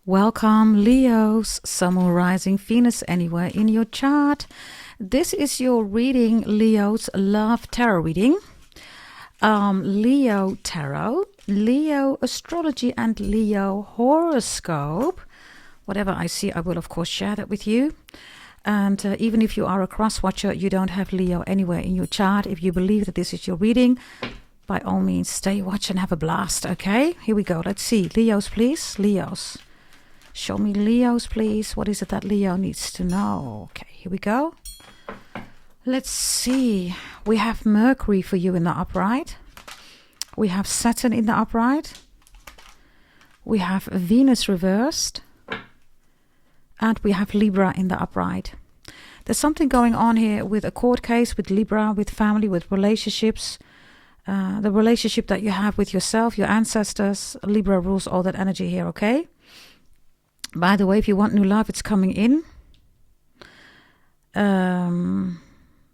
Welcome, Leos, Sun, Moon, Rising, Venus, anywhere in your chart. This is your reading, Leo's Love Tarot reading. Leo Tarot, Leo Astrology, and Leo Horoscope. Whatever I see, I will, of course, share that with you. And even if you are a cross-watcher, you don't have Leo anywhere in your chart. If you believe that this is your reading, by all means, stay, watch, and have a blast, okay? Here we go. Let's see. Leos, please. Leos. Show me Leos, please. What is it that Leo needs to know? Okay, here we go. Let's see. We have Mercury for you in the upright. We have Saturn in the upright. We have Venus reversed. And we have Libra in the upright. There's something going on here with a court case, with Libra, with family, with relationships. The relationship that you have with yourself, your ancestors. Libra rules all that energy here, okay? By the way, if you want new love, it's coming in.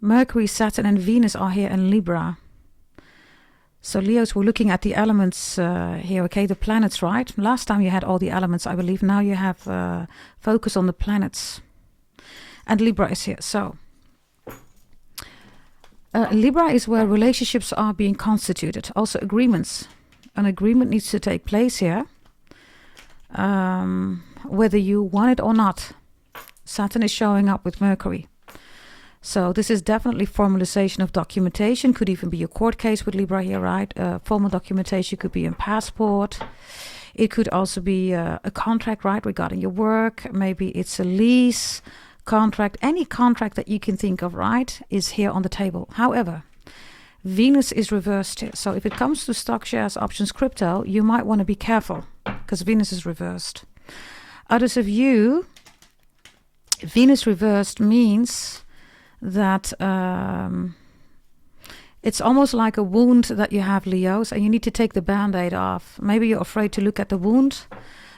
Mercury, Saturn, and Venus are here in Libra. So Leos, we're looking at the elements here, okay? The planets, right? Last time you had all the elements, I believe. Now you have focus on the planets. And Libra is here. So Libra is where relationships are being constituted. Also agreements. An agreement needs to take place here. Whether you want it or not. Saturn is showing up with Mercury. So this is definitely formalization of documentation. Could even be a court case with Libra here, right? Formal documentation could be a passport. It could also be a contract, right, regarding your work. Maybe it's a lease contract. Any contract that you can think of, right, is here on the table. However, Venus is reversed here. So if it comes to stock, shares, options, crypto, you might want to be careful because Venus is reversed. Others of you, Venus reversed means that it's almost like a wound that you have, Leos, and you need to take the band-aid off. Maybe you're afraid to look at the wound.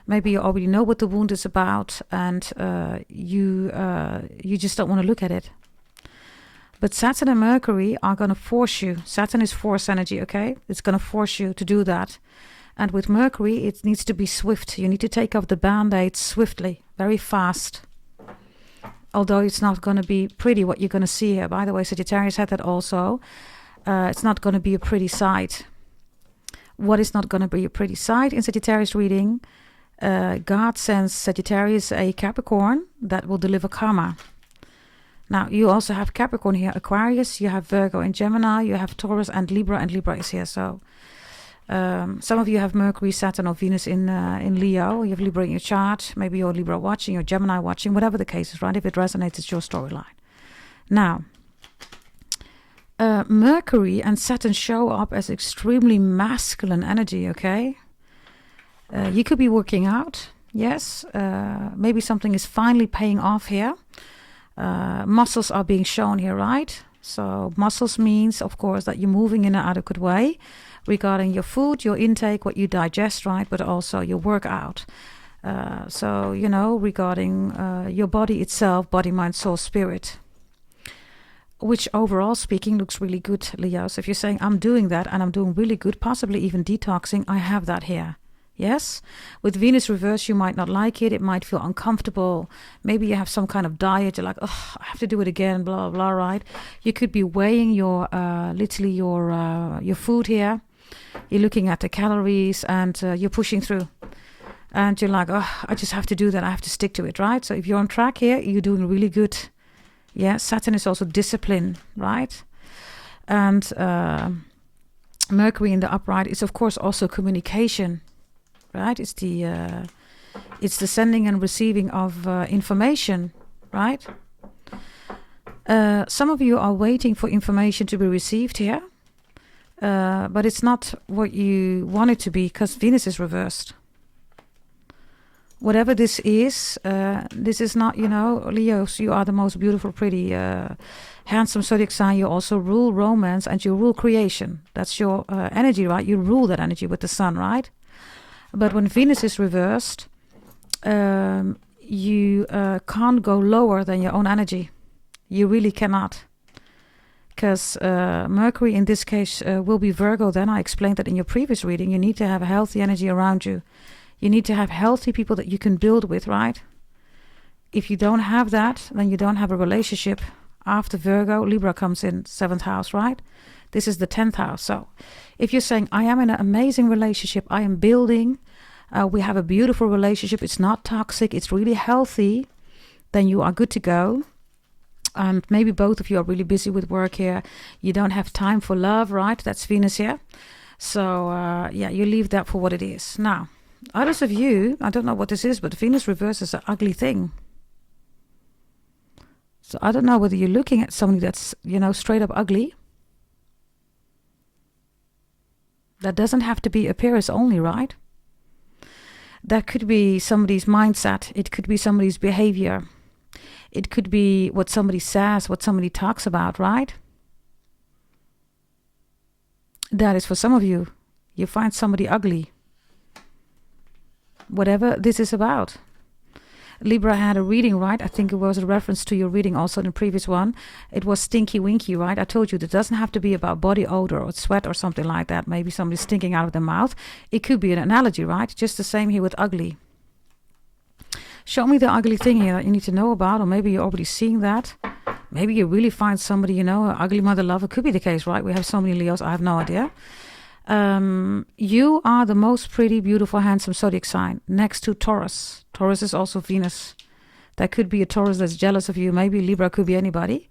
Maybe you already know what the wound is about, and you just don't want to look at it. But Saturn and Mercury are going to force you. Saturn is force energy, okay? It's going to force you to do that. And with Mercury, it needs to be swift. You need to take off the band-aid swiftly, very fast. Although it's not going to be pretty what you're going to see here. By the way, Sagittarius had that also. It's not going to be a pretty sight. What is not going to be a pretty sight in Sagittarius reading? God sends Sagittarius a Capricorn that will deliver karma. Now, you also have Capricorn here, Aquarius. You have Virgo and Gemini. You have Taurus and Libra is here. So some of you have Mercury, Saturn, or Venus in Leo. You have Libra in your chart. Maybe you're Libra watching, or Gemini watching, whatever the case is, right? If it resonates, it's your storyline. Now, Mercury and Saturn show up as extremely masculine energy, okay? You could be working out, yes. Maybe something is finally paying off here. Muscles are being shown here, right? So muscles means, of course, that you're moving in an adequate way regarding your food, your intake, what you digest, right? But also your workout. So, you know, regarding your body itself, body, mind, soul, spirit, which overall speaking looks really good, Leo. So if you're saying, I'm doing that and I'm doing really good, possibly even detoxing, I have that here. Yes, with Venus reverse, you might not like it. It might feel uncomfortable. Maybe you have some kind of diet. You're like, oh, I have to do it again, blah, blah, right? You could be weighing your, literally your food here. You're looking at the calories and you're pushing through. And you're like, oh, I just have to do that. I have to stick to it, right? So if you're on track here, you're doing really good. Yeah, Saturn is also discipline, right? And Mercury in the upright is, of course, also communication. Right, it's the sending and receiving of information, right? Some of you are waiting for information to be received here, but it's not what you want it to be because Venus is reversed. Whatever this is not, you know, Leos, you are the most beautiful, pretty, handsome zodiac sign. You also rule romance and you rule creation. That's your energy, right? You rule that energy with the sun, right? But when Venus is reversed, you can't go lower than your own energy. You really cannot. Because Mercury in this case will be Virgo then. I explained that in your previous reading. You need to have a healthy energy around you. You need to have healthy people that you can build with, right? If you don't have that, then you don't have a relationship. After Virgo, Libra comes in 7th house, right? This is the 10th house. So if you're saying, I am in an amazing relationship, I am building, we have a beautiful relationship, it's not toxic, it's really healthy, then you are good to go. And maybe both of you are really busy with work here. You don't have time for love, right? That's Venus here. So, yeah, you leave that for what it is. Now, others of you, I don't know what this is, but Venus reverse is an ugly thing. So I don't know whether you're looking at somebody that's, straight up ugly. That doesn't have to be appearance only, right? That could be somebody's mindset. It could be somebody's behavior. It could be what somebody says, what somebody talks about, right? That is for some of you. You find somebody ugly. Whatever this is about. Libra had a reading, right? I think it was a reference to your reading also in the previous one. It was stinky winky, right? I told you that doesn't have to be about body odor or sweat or something like that. Maybe somebody's stinking out of their mouth. It could be an analogy, right? Just the same here with ugly. Show me the ugly thing here that you need to know about, or maybe you're already seeing that. Maybe you really find somebody, an ugly mother lover. Could be the case, right? We have so many Leos, I have no idea. You are the most pretty, beautiful, handsome zodiac sign next to Taurus. Taurus is also Venus. That could be a Taurus that's jealous of you. Maybe Libra, could be anybody.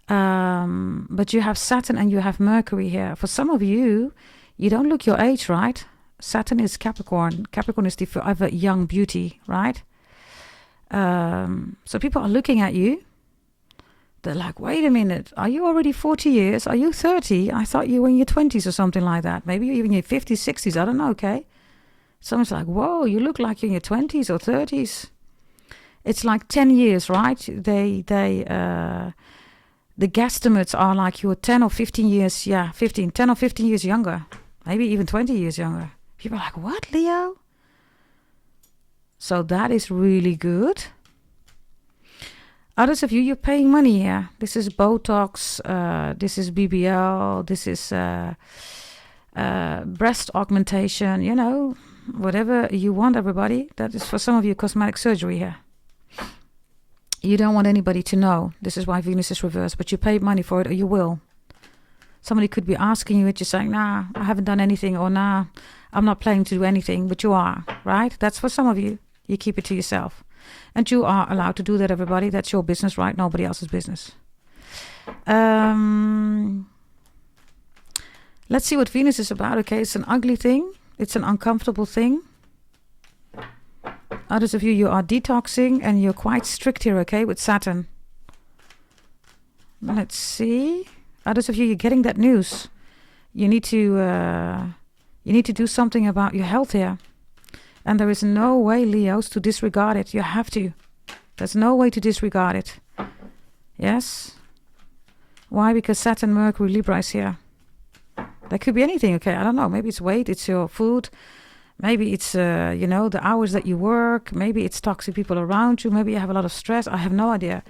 But you have Saturn and you have Mercury here. For some of you, you don't look your age, right? Saturn is Capricorn. Capricorn is the forever young beauty, right? So people are looking at you. They're like, wait a minute, are you already 40 years? Are you 30? I thought you were in your 20s or something like that. Maybe you're even in your 50s, 60s. I don't know, okay? Someone's like, whoa, you look like you're in your 20s or 30s. It's like 10 years, right? The guesstimates are like you're 10 or 15 years, 10 or 15 years younger. Maybe even 20 years younger. People are like, what, Leo? So that is really good. Others of you, you're paying money here. This is Botox, this is BBL, this is breast augmentation, whatever you want, everybody. That is for some of you cosmetic surgery here. You don't want anybody to know. This is why Venus is reversed, but you pay money for it or you will. Somebody could be asking you, and you're saying, nah, I haven't done anything, or nah, I'm not planning to do anything, but you are, right? That's for some of you. You keep it to yourself. And you are allowed to do that, everybody. That's your business, right? Nobody else's business. Let's see what Venus is about. Okay, it's an ugly thing. It's an uncomfortable thing. Others of you, you are detoxing and you're quite strict here, okay, with Saturn. Let's see. Others of you, you're getting that news. You need to do something about your health here. And there is no way, Leos, to disregard it. You have to. There's no way to disregard it. Yes? Why? Because Saturn, Mercury, Libra is here. That could be anything, okay? I don't know. Maybe it's weight, it's your food. Maybe it's, the hours that you work. Maybe it's toxic people around you. Maybe you have a lot of stress. I have no idea.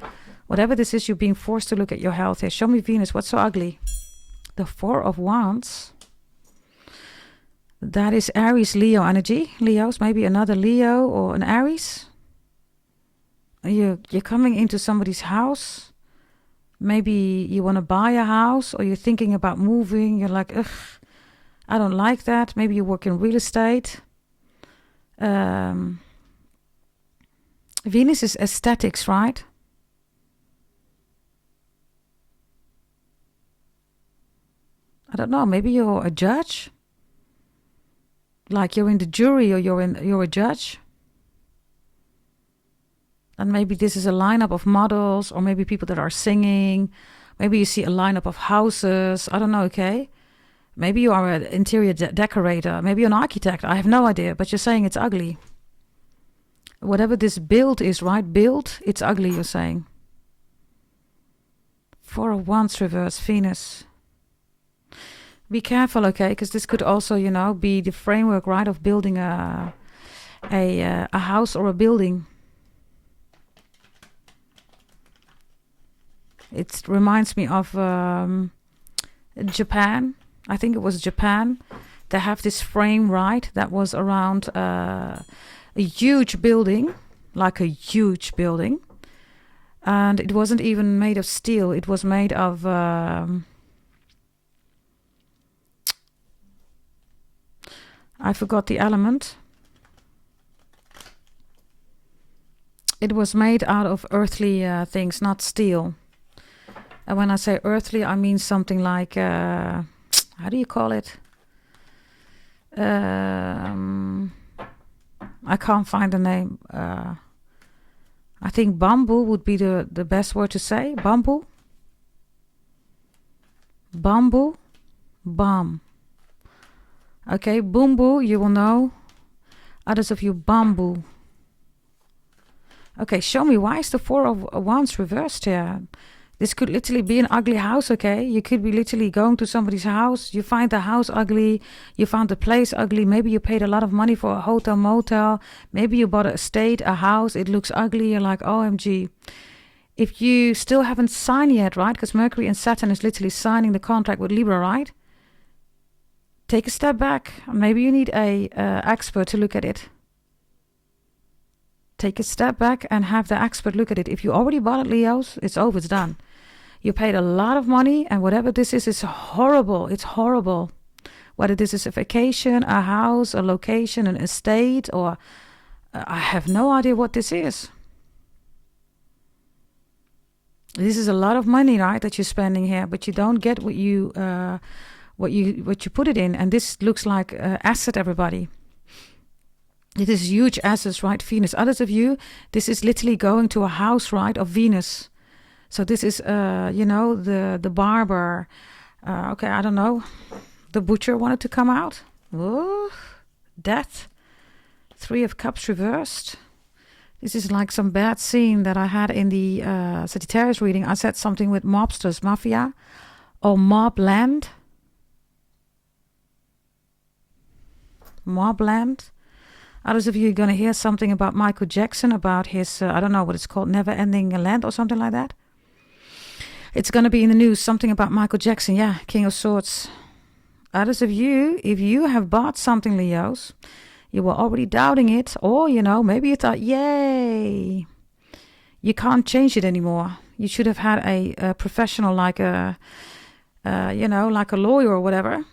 Whatever this is, you're being forced to look at your health here. Show me Venus. What's so ugly? The Four of Wands. That is Aries, Leo energy. Leos, maybe another Leo or an Aries. You're coming into somebody's house. Maybe you want to buy a house, or you're thinking about moving. You're like, ugh, I don't like that. Maybe you work in real estate. Venus is aesthetics, right? I don't know. Maybe you're a judge. Like you're in the jury, or you're a judge. And maybe this is a lineup of models, or maybe people that are singing. Maybe you see a lineup of houses. I don't know, okay? Maybe you are an interior decorator. Maybe you're an architect. I have no idea, but you're saying it's ugly. Whatever this build is, right? Build, it's ugly, you're saying. Four of Wands reverse, Venus. Be careful, okay? Because this could also, be the framework, right, of building a house or a building. It reminds me of Japan. I think it was Japan. They have this frame, right, that was around a huge building, like a huge building. And it wasn't even made of steel. It was made of... I forgot the element. It was made out of earthly things, not steel. And when I say earthly, I mean something like... how do you call it? I can't find the name. I think bamboo would be the best word to say. Bamboo. Bamboo. Bam. Okay, boombo, you will know. Others of you, bamboo. Okay, show me, why is the Four of Wands reversed here? This could literally be an ugly house, okay? You could be literally going to somebody's house. You find the house ugly. You found the place ugly. Maybe you paid a lot of money for a hotel, motel. Maybe you bought an estate, a house. It looks ugly. You're like, OMG. If you still haven't signed yet, right? Because Mercury and Saturn is literally signing the contract with Libra, right? Take a step back. Maybe you need a expert to look at it. Take a step back and have the expert look at it. If you already bought it, Leos, it's over, it's done. You paid a lot of money, and whatever this is horrible. It's horrible. Whether this is a vacation, a house, a location, an estate, or I have no idea what this is. This is a lot of money, right, that you're spending here, but you don't get what you put it in. And this looks like asset, everybody. It is huge assets, right? Venus. Others of you, this is literally going to a house, right, of Venus. So this is, the barber. Okay, I don't know. The butcher wanted to come out. Oh, death. 3 of Cups reversed. This is like some bad scene that I had in the Sagittarius reading. I said something with mobsters, mafia, or MOBLAND. MOBLAND. Others of you are going to hear something about Michael Jackson, about his, I don't know what it's called, Never Ending Land or something like that. It's going to be in the news, something about Michael Jackson. Yeah, King of Swords. Others of you, if you have bought something, Leos, you were already doubting it, or, maybe you thought, yay, you can't change it anymore. You should have had a professional like like a lawyer or whatever.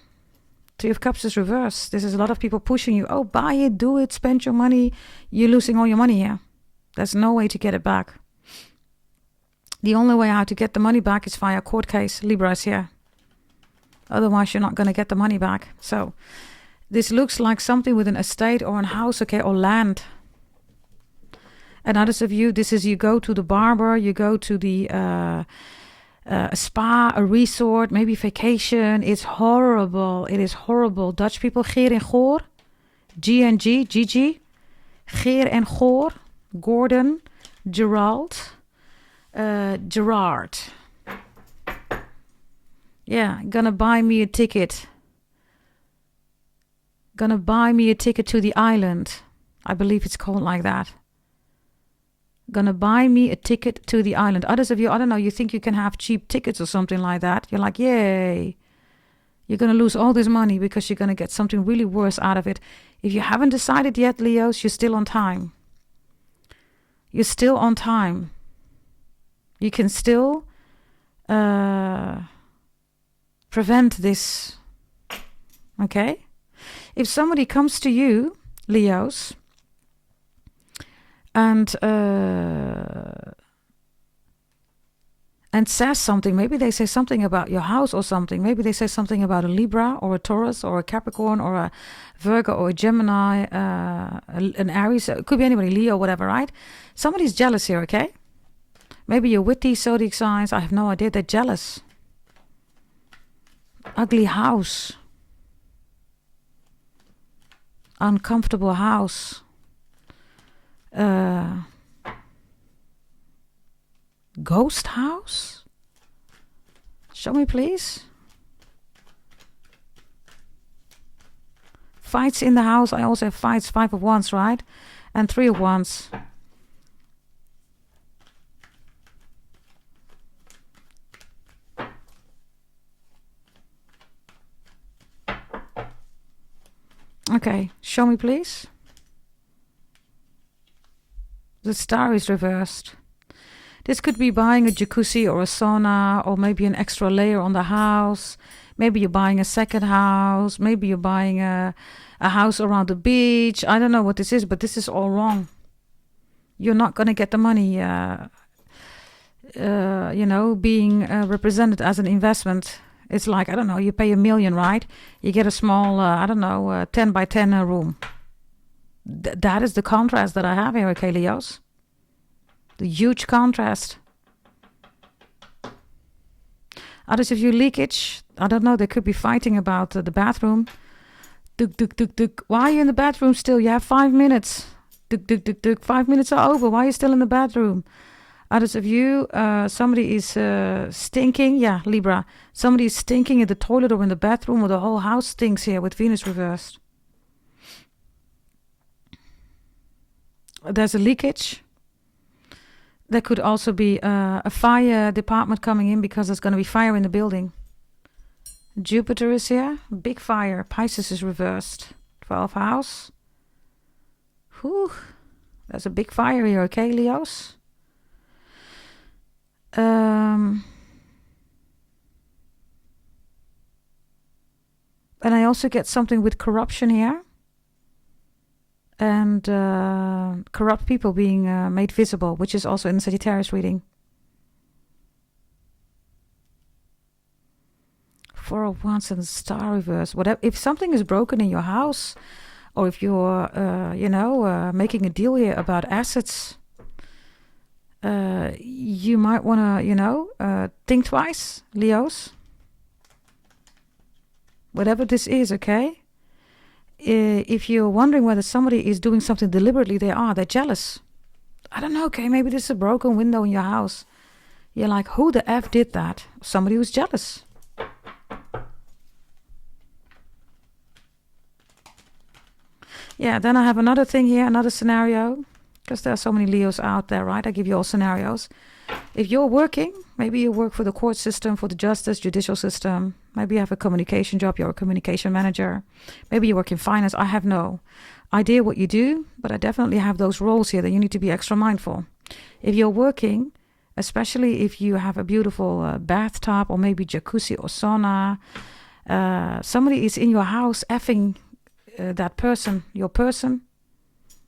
3 of Cups is reversed. This is a lot of people pushing you. Oh, buy it, do it, spend your money. You're losing all your money here. There's no way to get it back. The only way how to get the money back is via court case. Libra is here. Otherwise, you're not going to get the money back. So this looks like something with an estate or a house, okay, or land. And others of you, this is you go to the barber, you go to the a spa, a resort, maybe vacation. It's horrible. It is horrible. Dutch people, Geer en Goor. G&G, Gigi. Geer en Goor. Gordon. Gerald. Gerard. Yeah, gonna buy me a ticket. Gonna buy me a ticket to the island. I believe it's called like that. Gonna buy me a ticket to the island. Others of you, I don't know, you think you can have cheap tickets or something like that. You're like, yay. You're gonna lose all this money because you're gonna get something really worse out of it. If you haven't decided yet, Leos, you're still on time. You're still on time. You can still prevent this. Okay? If somebody comes to you, Leos, and says something, maybe they say something about your house or something, maybe they say something about a Libra or a Taurus or a Capricorn or a Virgo or a Gemini, an Aries, it could be anybody, Leo, whatever, right? Somebody's jealous here, okay? Maybe you're with these zodiac signs, I have no idea, they're jealous. Ugly house. Uncomfortable house. Ghost house? Show me, please. Fights in the house. I also have fights, 5 of Wands, right? And 3 of Wands. Okay, show me please. The star is reversed. This could be buying a jacuzzi or a sauna, or maybe an extra layer on the house. Maybe you're buying a second house. Maybe you're buying a house around the beach. I don't know what this is, but this is all wrong. You're not going to get the money, being represented as an investment. It's like, I don't know, you pay $1 million, right? You get a small, 10 by 10 room. That is the contrast that I have here, okay, Leos? The huge contrast. Others of you, leakage. I don't know, they could be fighting about the bathroom. Duk, duk, duk, duk. Why are you in the bathroom still? You have 5 minutes. Duk, duk, duk, duk. 5 minutes are over. Why are you still in the bathroom? Others of you, somebody is stinking. Yeah, Libra. Somebody is stinking in the toilet or in the bathroom, or the whole house stinks here with Venus reversed. There's a leakage. There could also be a fire department coming in because there's going to be fire in the building. Jupiter is here. Big fire. Pisces is reversed. 12th house. Whew. There's a big fire here, okay, Leos? And I also get something with corruption here. And corrupt people being made visible, which is also in the Sagittarius reading. 4 of Wands and star reverse. Whatever, if something is broken in your house, or if you're, making a deal here about assets, you might want to, think twice, Leos. Whatever this is, okay? If you're wondering whether somebody is doing something deliberately, they're jealous. I don't know, okay, maybe this is a broken window in your house. You're like, who the F did that? Somebody who's jealous. Yeah, then I have another thing here, another scenario, because there are so many Leos out there, right? I give you all scenarios. If you're working, maybe you work for the court system, for the justice, judicial system. Maybe you have a communication job, you're a communication manager. Maybe you work in finance. I have no idea what you do, but I definitely have those roles here that you need to be extra mindful. If you're working, especially if you have a beautiful bathtub or maybe jacuzzi or sauna, somebody is in your house effing that person, your person,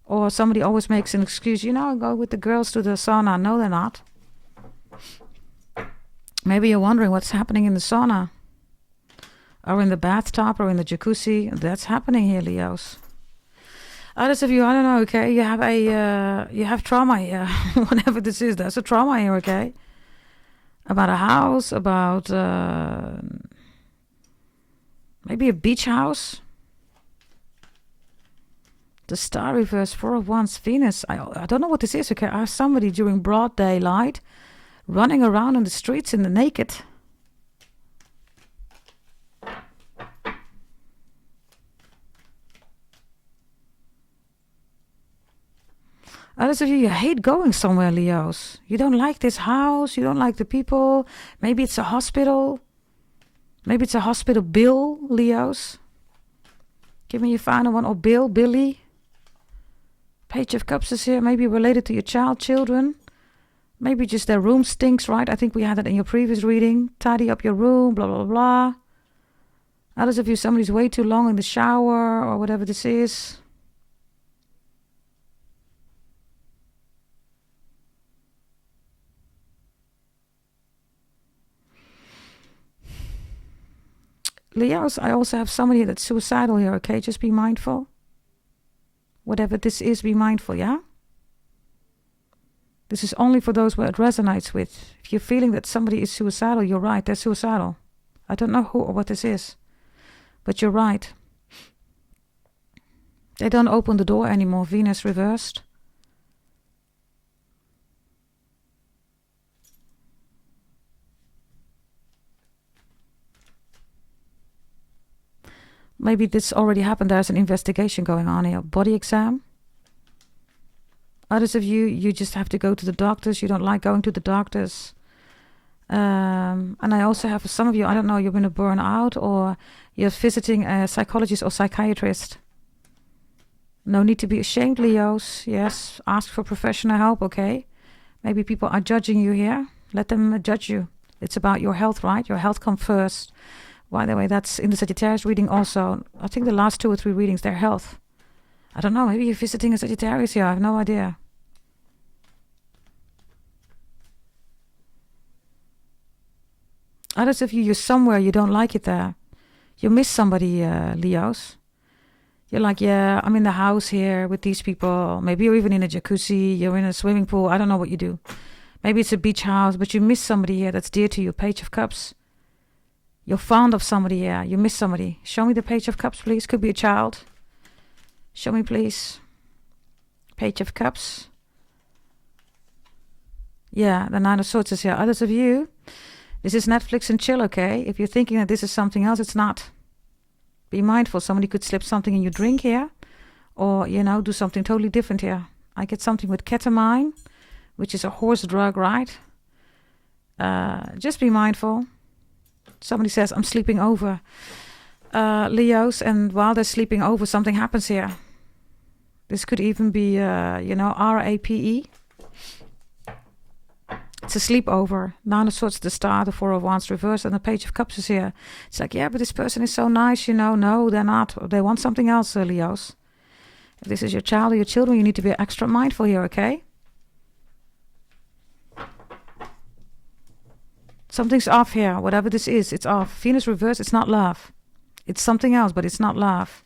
or somebody always makes an excuse, go with the girls to the sauna. No, they're not. Maybe you're wondering what's happening in the sauna, or in the bathtub, or in the jacuzzi. That's happening here, Leos. Others of you, I don't know, okay, you have trauma here. Whatever this is, there's a trauma here, okay? About a house, about maybe a beach house. The star reverse, 4 of Wands, Venus. I don't know what this is, okay? I have somebody during broad daylight running around in the streets in the naked. Others of you hate going somewhere, Leos. You don't like this house. You don't like the people. Maybe it's a hospital. Maybe it's a hospital bill, Leos. Give me your final one. Or Bill, Billy. Page of Cups is here. Maybe related to your children. Maybe just their room stinks, right? I think we had that in your previous reading. Tidy up your room, blah, blah, blah. Others of you, somebody's way too long in the shower or whatever this is. Leos, I also have somebody that's suicidal here, okay? Just be mindful. Whatever this is, be mindful, yeah? This is only for those where it resonates with. If you're feeling that somebody is suicidal, you're right, they're suicidal. I don't know who or what this is, but you're right. They don't open the door anymore, Venus reversed. Maybe this already happened. There's an investigation going on here. Body exam. Others of you, you just have to go to the doctors. You don't like going to the doctors. And I also have some of you, I don't know, you're going to burn out or you're visiting a psychologist or psychiatrist. No need to be ashamed, Leos. Yes, ask for professional help, okay? Maybe people are judging you here. Let them judge you. It's about your health, right? Your health comes first. By the way, that's in the Sagittarius reading also. I think the last 2 or 3 readings, their health. I don't know, maybe you're visiting a Sagittarius here. I have no idea. Others of you, you're somewhere, you don't like it there. You miss somebody, Leos. You're like, yeah, I'm in the house here with these people. Maybe you're even in a jacuzzi, you're in a swimming pool. I don't know what you do. Maybe it's a beach house, but you miss somebody here that's dear to you. Page of Cups. You're fond of somebody here. You miss somebody. Show me the Page of Cups, please. Could be a child. Show me, please. Page of Cups. Yeah, the 9 of Swords is here. Others of you, this is Netflix and chill, okay? If you're thinking that this is something else, it's not. Be mindful. Somebody could slip something in your drink here. Or, do something totally different here. I get something with ketamine, which is a horse drug, right? Just be mindful. Somebody says, I'm sleeping over. Leos, and while they're sleeping over, something happens here. This could even be, RAPE. It's a sleepover. 9 of Swords, the Star, the 4 of Wands reversed, and the Page of Cups is here. It's like, yeah, but this person is so nice, No, they're not. They want something else, Leos. If this is your child or your children, you need to be extra mindful here, okay? Something's off here. Whatever this is, it's off. Venus reverse, it's not love. It's something else, but it's not love.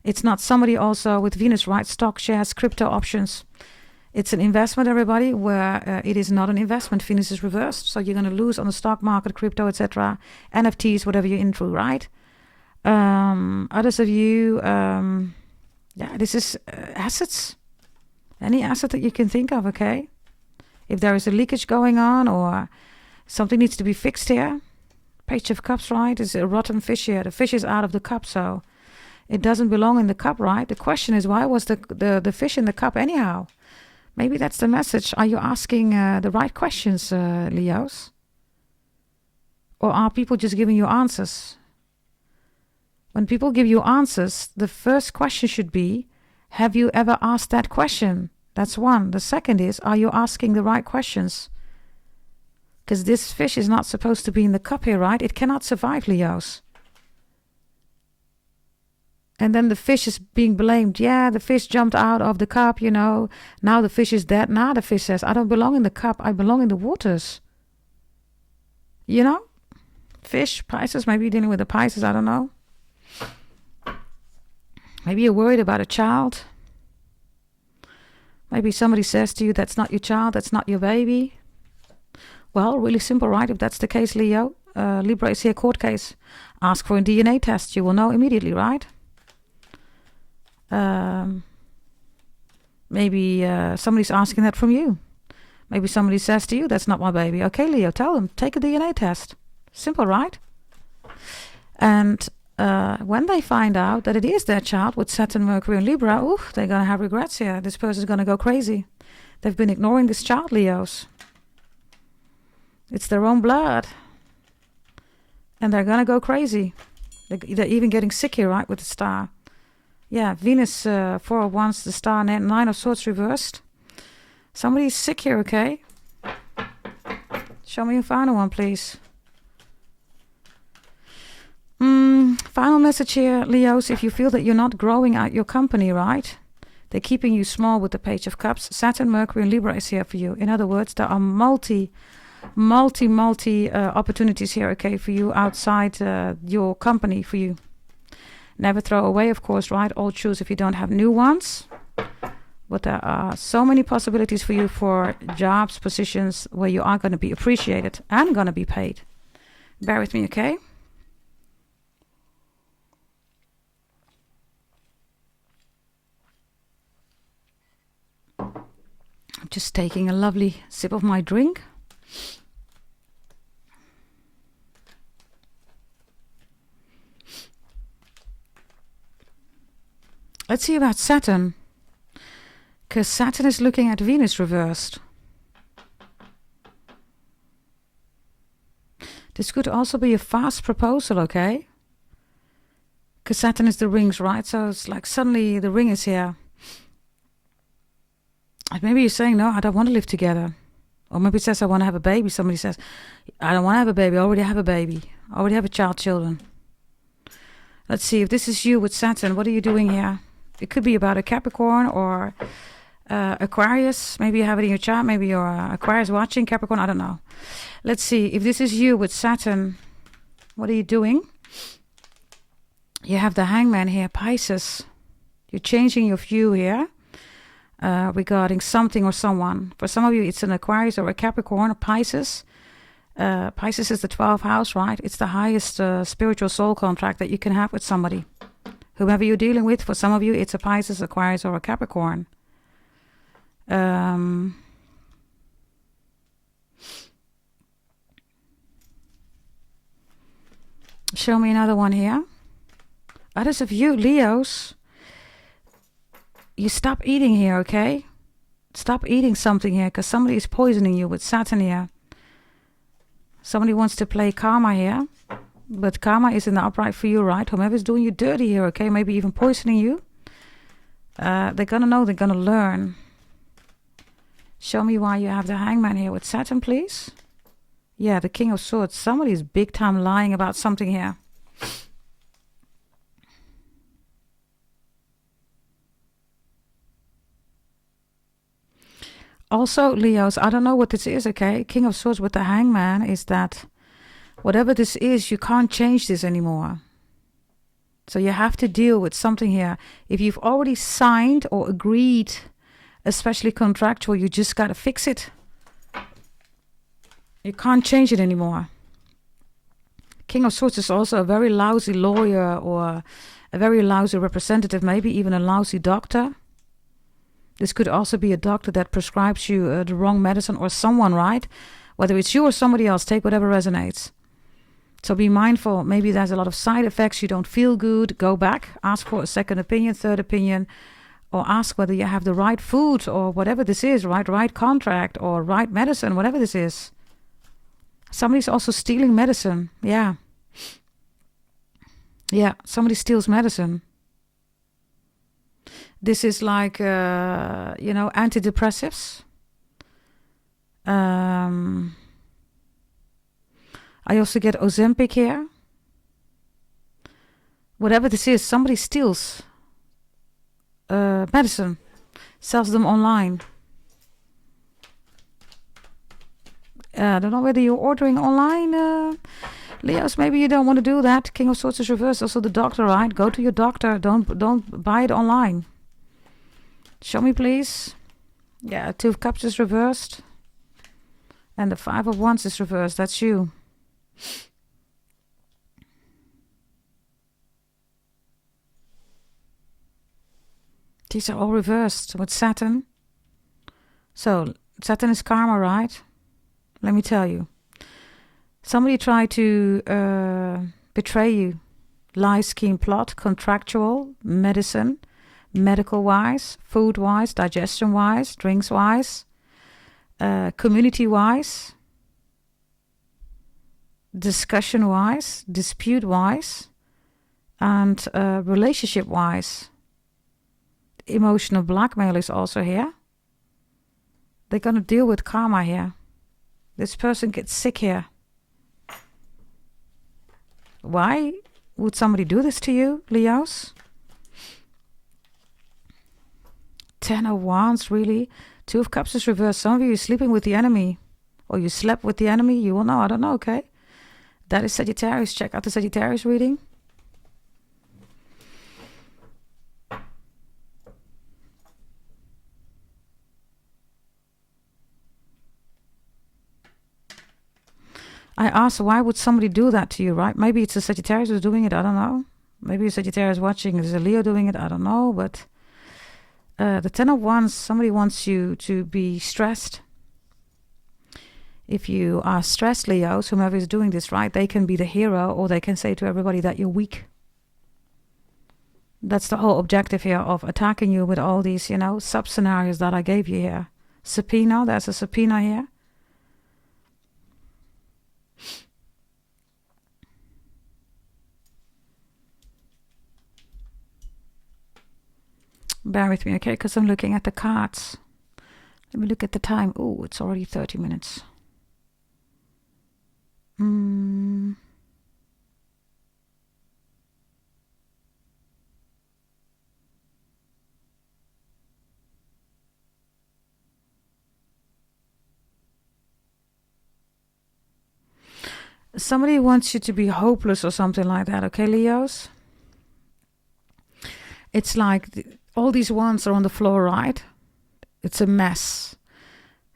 It's not somebody also with Venus, right? Stock, shares, crypto options. It's an investment, everybody, where it is not an investment. Venus is reversed. So you're going to lose on the stock market, crypto, etc. NFTs, whatever you're into, right? Others of you, this is assets. Any asset that you can think of, okay? If there is a leakage going on or something needs to be fixed here. Page of Cups, right? Is a rotten fish here. The fish is out of the cup, so it doesn't belong in the cup, right? The question is, why was the fish in the cup anyhow? Maybe that's the message. Are you asking the right questions, Leos? Or are people just giving you answers? When people give you answers, the first question should be, have you ever asked that question? That's one. The second is, are you asking the right questions? Because this fish is not supposed to be in the cup here, right? It cannot survive, Leos. And then the fish is being blamed. Yeah, the fish jumped out of the cup, Now the fish is dead. Now the fish says, I don't belong in the cup. I belong in the waters. Fish, Pisces, maybe you're dealing with the Pisces, I don't know. Maybe you're worried about a child. Maybe somebody says to you, that's not your child, that's not your baby. Well, really simple, right? If that's the case, Leo, Libra is here, court case. Ask for a DNA test. You will know immediately, right? Maybe somebody's asking that from you. Maybe somebody says to you, that's not my baby. Okay, Leo, tell them, take a DNA test. Simple, right? And when they find out that it is their child with Saturn, Mercury, and Libra, they're going to have regrets here. This person's going to go crazy. They've been ignoring this child, Leos. It's their own blood. And they're going to go crazy. They're even getting sick here, right, with the star. Yeah, Venus, 4 of Wands, the star, 9 of Swords reversed. Somebody's sick here, okay? Show me a final one, please. Final message here, Leos. If you feel that you're not growing at your company, right? They're keeping you small with the Page of Cups. Saturn, Mercury, and Libra is here for you. In other words, there are multi opportunities here, okay, for you outside your company, for you. Never throw away, of course, right? Old shoes if you don't have new ones. But there are so many possibilities for you for jobs, positions where you are going to be appreciated and going to be paid. Bear with me, okay? I'm just taking a lovely sip of my drink. Let's see about Saturn. Because Saturn is looking at Venus reversed. This could also be a fast proposal, okay? Because Saturn is the rings, right? So it's like suddenly the ring is here. And maybe you're saying, no, I don't want to live together. Or maybe it says, I want to have a baby. Somebody says, I don't want to have a baby. I already have a baby. I already have children. Let's see if this is you with Saturn. What are you doing here? It could be about a Capricorn or Aquarius. Maybe you have it in your chart. Maybe you're Aquarius watching Capricorn. I don't know. Let's see if this is you with Saturn. What are you doing? You have the Hangman here, Pisces. You're changing your view here regarding something or someone. For some of you, it's an Aquarius or a Capricorn, a Pisces. Pisces is the 12th house, right? It's the highest spiritual soul contract that you can have with somebody. Whoever you're dealing with, for some of you, it's a Pisces, Aquarius, or a Capricorn. Show me another one here. Others of you, Leos, you stop eating here, okay? Stop eating something here, because somebody is poisoning you with Saturn here. Somebody wants to play karma here, but karma is in the upright for you, right? Whomever's doing you dirty here, okay? Maybe even poisoning you. They're going to know, they're going to learn. Show me why you have the Hangman here with Saturn, please. Yeah, the King of Swords. Somebody's big time lying about something here. Also, Leos, I don't know what this is, okay? King of Swords with the Hangman is that whatever this is, you can't change this anymore. So you have to deal with something here. If you've already signed or agreed, especially contractual, you just got to fix it. You can't change it anymore. King of Swords is also a very lousy lawyer or a very lousy representative, maybe even a lousy doctor. This could also be a doctor that prescribes you the wrong medicine, or someone, right? Whether it's you or somebody else, take whatever resonates. So be mindful. Maybe there's a lot of side effects. You don't feel good. Go back. Ask for a second opinion, third opinion, or ask whether you have the right food or whatever this is, right? Right contract or right medicine, whatever this is. Somebody's also stealing medicine. Yeah. Yeah, somebody steals medicine. This is like, antidepressives. I also get Ozempic here. Whatever this is, somebody steals medicine, sells them online. I don't know whether you're ordering online, Leos. Maybe you don't want to do that. King of Swords is reversed. Also the doctor, right? Go to your doctor. Don't buy it online. Show me, please. Yeah, Two of Cups is reversed. And the Five of Wands is reversed. That's you. These are all reversed with Saturn. So, Saturn is karma, right? Let me tell you. Somebody tried to betray you. Lie, scheme, plot, contractual, medicine, medical-wise, food-wise, digestion-wise, drinks-wise, community-wise, discussion-wise, dispute-wise, and relationship-wise. Emotional blackmail is also here. They're going to deal with karma here. This person gets sick here. Why would somebody do this to you, Leos? Ten of Wands, really? Two of Cups is reversed. Some of you are sleeping with the enemy. Or you slept with the enemy. You will know. I don't know, okay? That is Sagittarius. Check out the Sagittarius reading. I asked, why would somebody do that to you, right? Maybe it's a Sagittarius who's doing it. I don't know. Maybe a Sagittarius watching. There's a Leo doing it. I don't know. But the Ten of Wands, somebody wants you to be stressed. If you are stressed, Leos, whomever is doing this, right, they can be the hero, or they can say to everybody that you're weak. That's the whole objective here of attacking you with all these, sub-scenarios that I gave you here. Subpoena, there's a subpoena here. Bear with me, okay? Because I'm looking at the cards. Let me look at the time. Oh, it's already 30 minutes. Somebody wants you to be hopeless or something like that, okay, Leos? It's like all these wands are on the floor, right? It's a mess.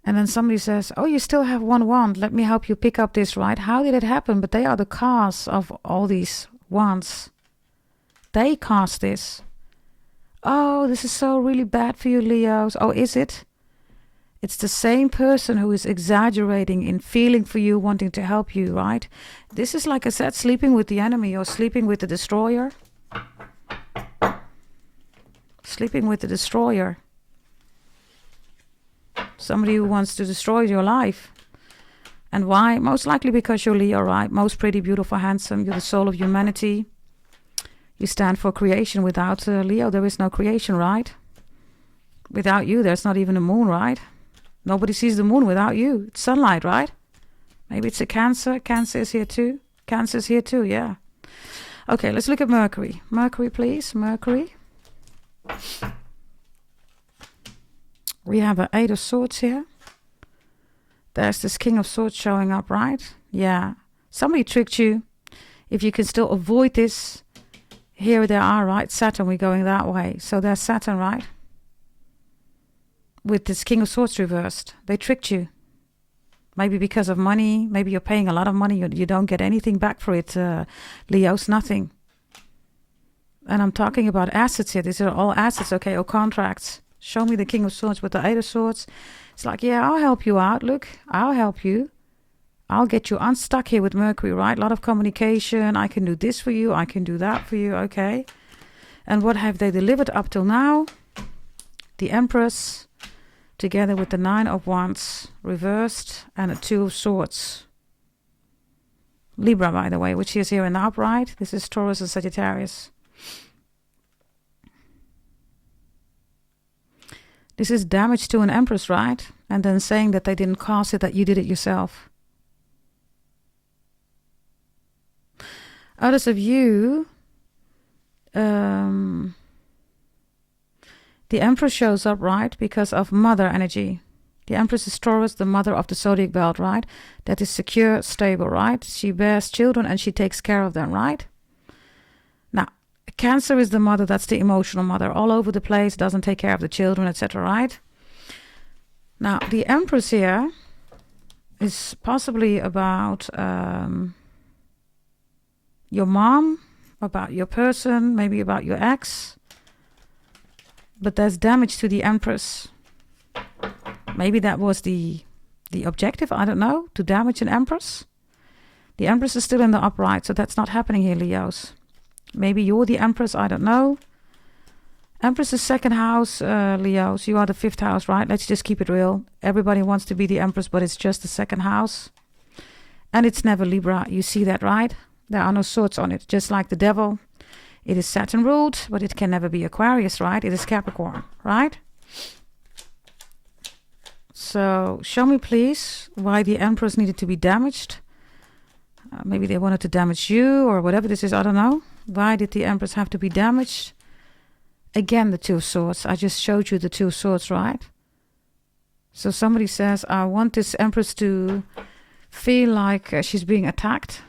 And then somebody says, oh, you still have one wand. Let me help you pick up this, right? How did it happen? But they are the cast of all these wands. They cast this. Oh, this is so really bad for you, Leos. Oh, is it? It's the same person who is exaggerating in feeling for you, wanting to help you, right? This is, like I said, sleeping with the enemy or sleeping with the destroyer. Sleeping with the destroyer. Somebody who wants to destroy your life. And why? Most likely because you're Leo, right? Most pretty, beautiful, handsome. You're the soul of humanity. You stand for creation. Without Leo, there is no creation, right? Without you, there's not even a moon, right? Nobody sees the moon without you. It's sunlight, right? Maybe it's a Cancer. Cancer is here too. Cancer is here too, yeah. Okay, let's look at Mercury. Mercury, please. Mercury. We have an 8 of Swords here. There's this King of Swords showing up, right? Yeah. Somebody tricked you. If you can still avoid this, here they are, right? Saturn, we're going that way. So there's Saturn, right? With this King of Swords reversed. They tricked you. Maybe because of money. Maybe you're paying a lot of money. You don't get anything back for it, Leos. Nothing. And I'm talking about assets here. These are all assets, okay, or contracts. Show me the King of Swords with the 8 of Swords. It's like, yeah, I'll help you out. Look, I'll help you. I'll get you unstuck here with Mercury, right? A lot of communication. I can do this for you. I can do that for you, okay? And what have they delivered up till now? The Empress, together with the 9 of Wands, reversed, and a 2 of Swords. Libra, by the way, which is here in the upright. This is Taurus and Sagittarius. This is damage to an Empress, right? And then saying that they didn't cause it, that you did it yourself. Others of you, the Empress shows up, right? Because of mother energy. The Empress is Taurus, the mother of the zodiac belt, right? That is secure, stable, right? She bears children and she takes care of them, right? Now, Cancer is the mother, that's the emotional mother, all over the place, doesn't take care of the children, etc., right? Now, the Empress here is possibly about your mom, about your person, maybe about your ex. But there's damage to the Empress. Maybe that was the objective, I don't know, to damage an Empress. The Empress is still in the upright, so that's not happening here, Leos. Maybe you're the Empress, I don't know. Empress is 2nd house, Leos. You are the 5th house, right? Let's just keep it real. Everybody wants to be the Empress, but it's just the 2nd house. And it's never Libra. You see that, right? There are no swords on it, just like the devil. It is Saturn ruled, but it can never be Aquarius, right? It is Capricorn, right? So show me, please, why the Empress needed to be damaged. Maybe they wanted to damage you or whatever this is, I don't know. Why did the Empress have to be damaged? Again, the 2 of Swords. I just showed you the 2 of Swords, right? So somebody says, I want this Empress to feel like she's being attacked.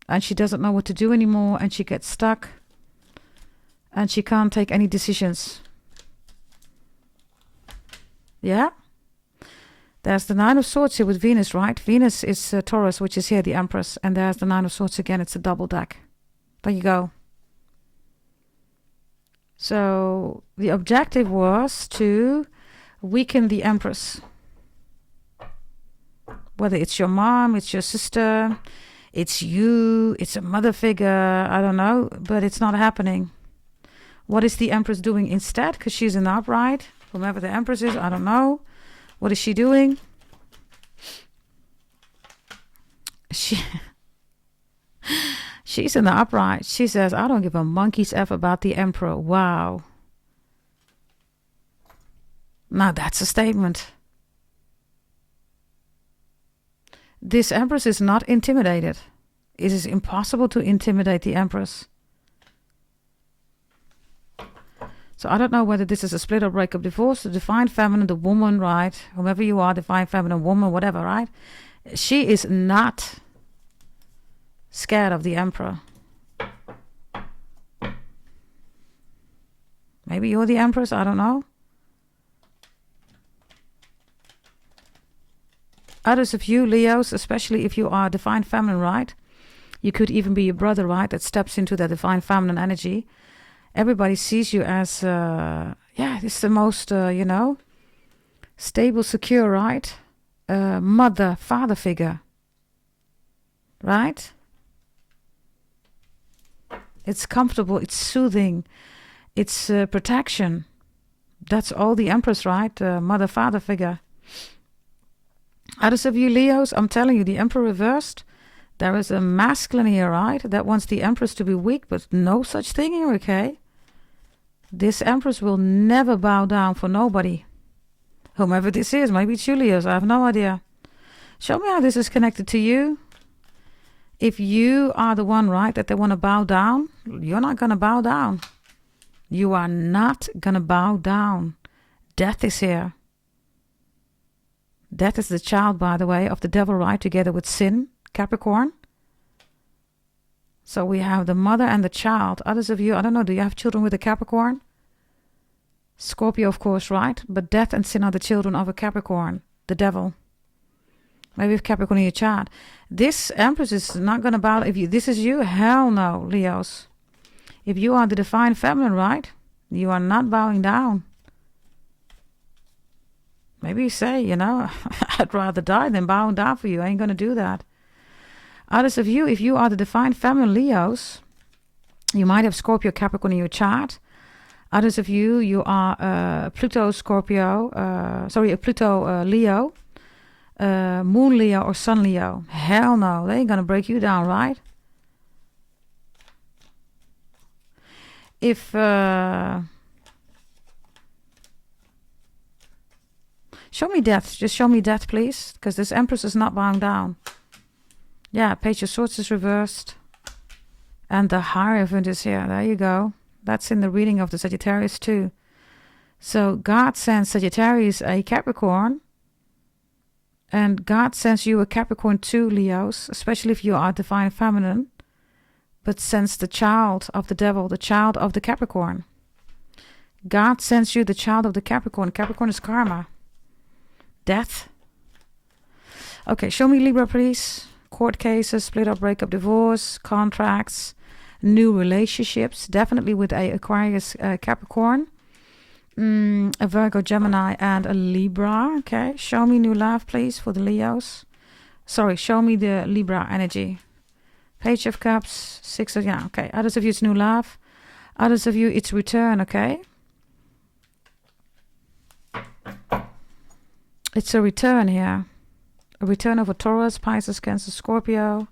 And she doesn't know what to do anymore. And she gets stuck. And she can't take any decisions. Yeah? There's the 9 of Swords here with Venus, right? Venus is Taurus, which is here, the Empress. And there's the 9 of Swords again. It's a double deck. There you go. So the objective was to weaken the Empress. Whether it's your mom, it's your sister, it's you, it's a mother figure, I don't know. But it's not happening. What is the Empress doing instead? Because she's in the upright. Whomever the Empress is, I don't know. What is she doing? She's in the upright. She says, I don't give a monkey's F about the Emperor. Wow. Now that's a statement. This Empress is not intimidated. It is impossible to intimidate the Empress. So I don't know whether this is a split or breakup, divorce, the divine feminine, the woman, right? Whomever you are, divine feminine, woman, whatever, right? She is not scared of the Emperor. Maybe you're the Empress, I don't know. Others of you, Leos, especially if you are divine feminine, right? You could even be your brother, right? That steps into that divine feminine energy. Everybody sees you as, it's the most, stable, secure, right? Mother, father figure. Right? It's comfortable, it's soothing, it's protection. That's all the Empress, right? Mother, father figure. Others of you Leos, I'm telling you, the Emperor reversed. There is a masculine here, right? That wants the Empress to be weak, but no such thing here, okay? This Empress will never bow down for nobody. Whomever this is, maybe it's you Leos, I have no idea. Show me how this is connected to you. If you are the one, right, that they want to bow down, you're not going to bow down. You are not going to bow down. Death is here. Death is the child, by the way, of the devil, right, together with sin, Capricorn. So we have the mother and the child. Others of you, I don't know, do you have children with a Capricorn? Scorpio, of course, right? But death and sin are the children of a Capricorn, the devil. Maybe if Capricorn in your chart. This Empress is not going to bow. If this is you, hell no, Leos. If you are the divine feminine, right? You are not bowing down. Maybe you say, I'd rather die than bowing down for you. I ain't going to do that. Others of you, if you are the divine feminine Leos, you might have Scorpio, Capricorn in your chart. Others of you, you are Pluto, Pluto, Leo, Moon Leo or Sun Leo. Hell no, they ain't going to break you down, right? If... show me death. Just show me death, please. Because this Empress is not bowing down. Yeah, Page of Swords is reversed. And the Hierophant is here. There you go. That's in the reading of the Sagittarius too. So God sends Sagittarius a Capricorn. And God sends you a Capricorn too, Leos. Especially if you are divine feminine. But sends the child of the devil, the child of the Capricorn. God sends you the child of the Capricorn. Capricorn is karma. Death. Okay, show me Libra, please. Court cases, split up, breakup, divorce, contracts, new relationships. Definitely with a Aquarius, Capricorn, a Virgo, Gemini, and a Libra. Okay, show me new love, please, for the Leos. Sorry, show me the Libra energy. Page of Cups, Six of, okay. Others of you, it's new love. Others of you, it's return, okay. It's a return here. A return of a Taurus, Pisces, Cancer, Scorpio.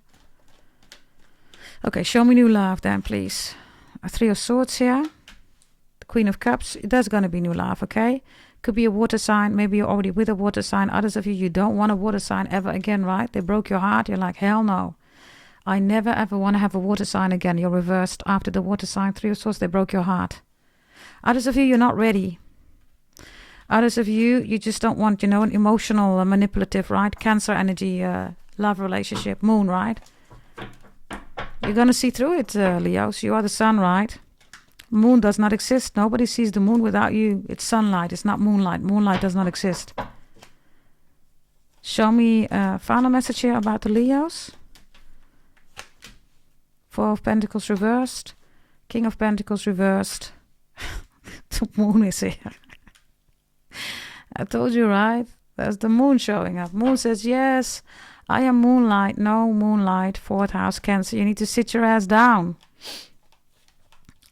Okay, show me new love then, please. A Three of Swords here. The Queen of Cups. There's going to be new love, okay? Could be a water sign. Maybe you're already with a water sign. Others of you, you don't want a water sign ever again, right? They broke your heart. You're like, hell no. I never ever want to have a water sign again. You're reversed. After the water sign, Three of Swords, they broke your heart. Others of you, you're not ready. Others of you, you just don't want, an emotional, manipulative, right? Cancer energy, love relationship, moon, right? You're going to see through it, Leos. You are the sun, right? Moon does not exist. Nobody sees the moon without you. It's sunlight. It's not moonlight. Moonlight does not exist. Show me a final message here about the Leos. Four of Pentacles reversed. King of Pentacles reversed. The moon is here. I told you, right? There's the moon showing up. Moon says, yes, I am moonlight. No, moonlight. Fourth house, Cancer. You need to sit your ass down.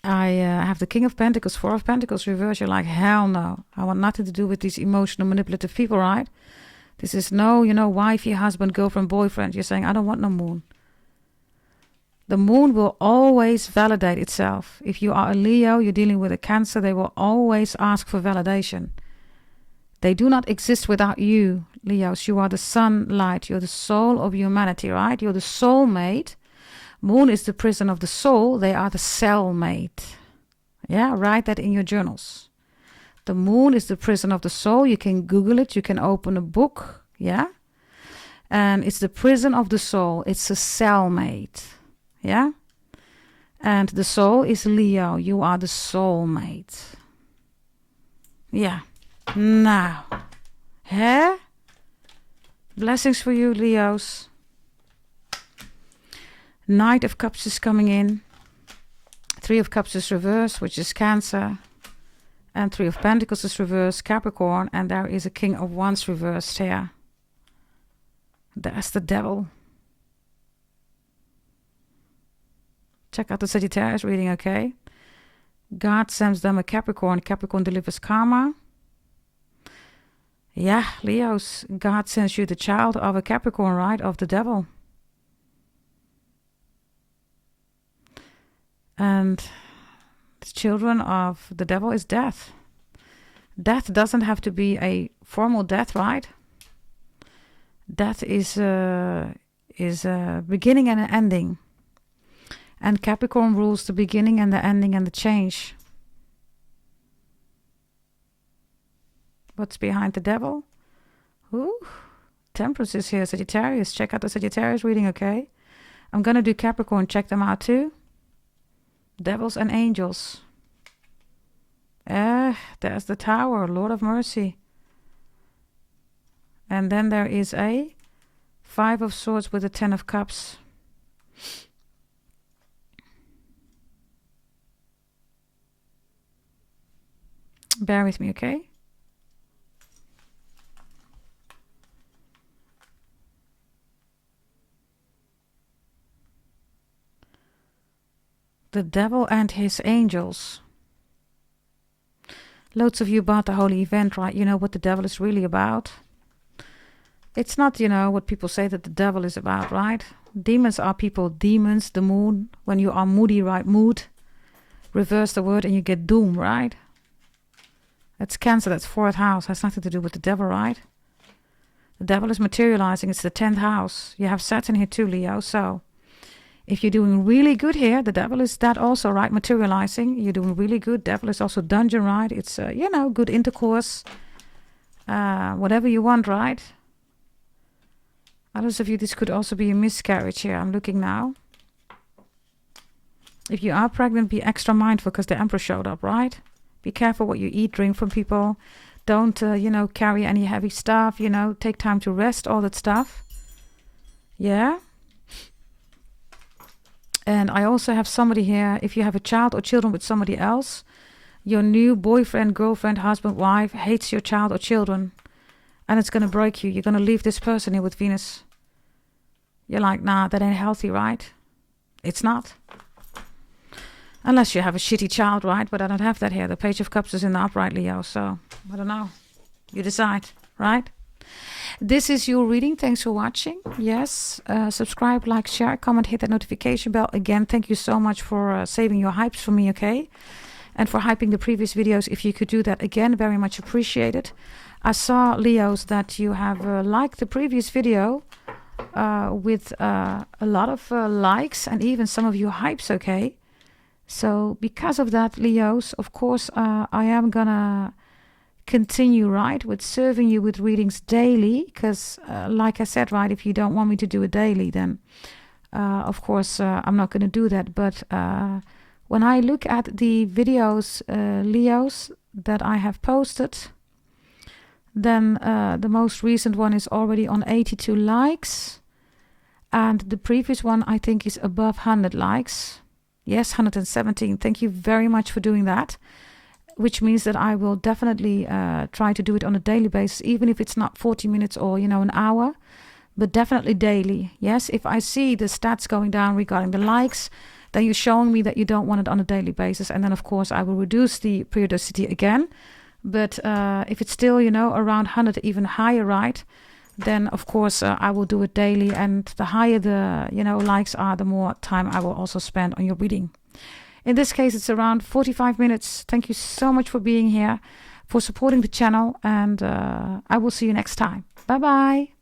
I have the King of Pentacles, Four of Pentacles reversed. You're like, hell no. I want nothing to do with these emotional, manipulative people, right? This is no, wifey, husband, girlfriend, boyfriend. You're saying, I don't want no moon. The moon will always validate itself. If you are a Leo, you're dealing with a Cancer, they will always ask for validation. They do not exist without you, Leos. You are the sunlight. You're the soul of humanity, right? You're the soulmate. Moon is the prison of the soul. They are the cellmate. Yeah, write that in your journals. The moon is the prison of the soul. You can Google it. You can open a book. Yeah. And it's the prison of the soul. It's a cellmate. Yeah. And the soul is Leo. You are the soulmate. Yeah. Now. Hè? Blessings for you, Leos. Knight of Cups is coming in. Three of Cups is reversed, which is Cancer. And Three of Pentacles is reversed, Capricorn. And there is a King of Wands reversed here. There's the Devil. Check out the Sagittarius reading, okay? God sends them a Capricorn. Capricorn delivers karma. Yeah, Leos, God sends you the child of a Capricorn, right? Of the Devil. And the children of the Devil is death. Death doesn't have to be a formal death, right? Death is a beginning and an ending. And Capricorn rules the beginning and the ending and the change. What's behind the Devil? Ooh, Temperance is here. Sagittarius. Check out the Sagittarius reading, okay? I'm going to do Capricorn. Check them out too. Devils and angels. There's the Tower. Lord of Mercy. And then there is a Five of Swords with a Ten of Cups. Bear with me, okay? The Devil and his angels. Loads of you bought the holy event, right? You know what the Devil is really about. It's not, what people say that the Devil is about, right? Demons are people. Demons, the moon. When you are moody, right? Mood. Reverse the word and you get doom, right? That's Cancer. That's 4th house. Has nothing to do with the Devil, right? The Devil is materializing. It's the 10th house. You have Saturn here too, Leo. So if you're doing really good here, the Devil is that also, right? Materializing. You're doing really good. Devil is also dungeon, right? It's, good intercourse. Whatever you want, right? Others of you, this could also be a miscarriage here. I'm looking now. If you are pregnant, be extra mindful because the Emperor showed up, right? Be careful what you eat, drink from people. Don't, carry any heavy stuff, Take time to rest, all that stuff. Yeah. And I also have somebody here, if you have a child or children with somebody else, your new boyfriend, girlfriend, husband, wife hates your child or children. And it's going to break you. You're going to leave this person here with Venus. You're like, nah, that ain't healthy, right? It's not. Unless you have a shitty child, right? But I don't have that here. The Page of Cups is in the upright, Leo. So, I don't know. You decide, right? This is your reading. Thanks for watching. Yes. Subscribe, like, share, comment, hit that notification bell. Again, thank you so much for saving your hypes for me, okay? And for hyping the previous videos. If you could do that again, very much appreciated. I saw, Leos, that you have liked the previous video with a lot of likes and even some of you hypes, okay? So because of that, Leos, of course, I am gonna continue, right, with serving you with readings daily. Because like I said, right, if you don't want me to do it daily, then of course I'm not going to do that. But when I look at the videos, Leos, that I have posted, then the most recent one is already on 82 likes. And the previous one, I think, is above 100 likes. Yes, 117. Thank you very much for doing that. Which means that I will definitely try to do it on a daily basis, even if it's not 40 minutes or, an hour. But definitely daily. Yes, if I see the stats going down regarding the likes, then you're showing me that you don't want it on a daily basis. And then, of course, I will reduce the periodicity again. But if it's still, around 100, even higher, right? Then, of course, I will do it daily. And the higher the, likes are, the more time I will also spend on your reading. In this case, it's around 45 minutes. Thank you so much for being here. for supporting the channel, and I will see you next time. Bye bye.